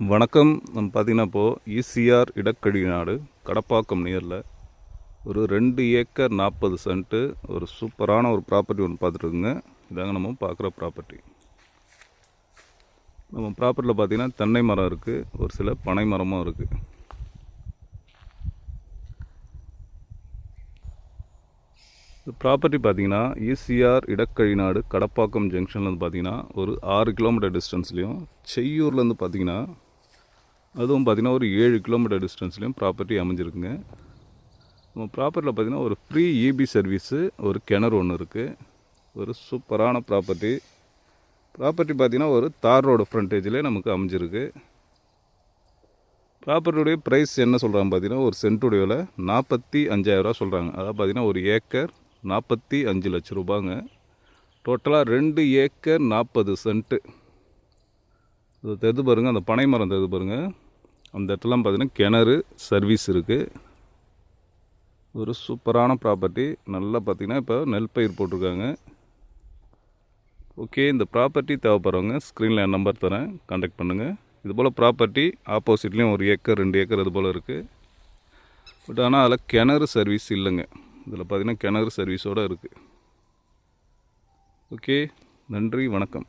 வணக்கம். நம்ம பார்த்திங்கன்னா இப்போது ஈசிஆர் இடக்கழிநாடு கடப்பாக்கம் நியரில் ஒரு 2 ஏக்கர் 40 சென்ட்டு ஒரு சூப்பரான ஒரு ப்ராப்பர்ட்டி ஒன்று பார்த்துட்டுருக்குங்க. இதாங்க நம்ம பார்க்குற ப்ராப்பர்ட்டி. நம்ம ப்ராப்பர்ட்டியில் பார்த்திங்கன்னா தென்னை மரம் இருக்குது, ஒரு சில பனை மரமும் இருக்குது. இந்த ப்ராப்பர்ட்டி பார்த்திங்கன்னா ஈசிஆர் இடக்கழிநாடு கடப்பாக்கம் ஜங்ஷன்லேருந்து பார்த்திங்கன்னா ஒரு 6 கிலோமீட்டர் டிஸ்டன்ஸ்லேயும், செய்யூர்லேருந்து பார்த்திங்கன்னா அதுவும் பார்த்திங்கன்னா ஒரு 7 கிலோமீட்டர் டிஸ்டன்ஸ்லேயும் ப்ராப்பர்ட்டி அமைஞ்சிருக்குங்க. நம்ம ப்ராப்பர்ட்டியில் பார்த்திங்கன்னா ஒரு ஃப்ரீ இபி சர்வீஸு, ஒரு கிணறு ஒன்று இருக்குது. ஒரு சூப்பரான ப்ராப்பர்ட்டி பார்த்திங்கன்னா ஒரு தார் ரோடு ஃப்ரண்டேஜில் நமக்கு அமைஞ்சிருக்கு. ப்ராப்பர்ட்டியுடைய ப்ரைஸ் என்ன சொல்கிறாங்க பார்த்திங்கன்னா, ஒரு சென்ட்டுடைய விலை 45,000 சொல்கிறாங்க. அதாவது பார்த்திங்கன்னா ஒரு ஏக்கர் 45 லட்ச ரூபாங்க. டோட்டலாக 2 ஏக்கர் 40 சென்ட்டு. அது தெரிந்து பாருங்கள், அந்த பனை மரம் தெரிந்து பாருங்கள். அந்த இடத்துலாம் பார்த்திங்கன்னா கிணறு சர்வீஸ் இருக்குது. ஒரு சூப்பரான ப்ராப்பர்ட்டி. நல்லா பார்த்திங்கன்னா இப்போ நெல் பயிர் போட்டிருக்காங்க. ஓகே, இந்த ப்ராப்பர்ட்டி தேவைப்படுறவங்க ஸ்க்ரீனில் என் நம்பர் தரேன், கான்டாக்ட் பண்ணுங்கள். இதுபோல் ப்ராப்பர்ட்டி ஆப்போசிட்லேயும் 1 ஏக்கர் 2 ஏக்கர் இது போல் இருக்குது. பட் ஆனால் அதில் கிணறு சர்வீஸ் இல்லைங்க. இதில் பார்த்திங்கன்னா கிணறு சர்வீஸோடு இருக்குது. ஓகே, நன்றி, வணக்கம்.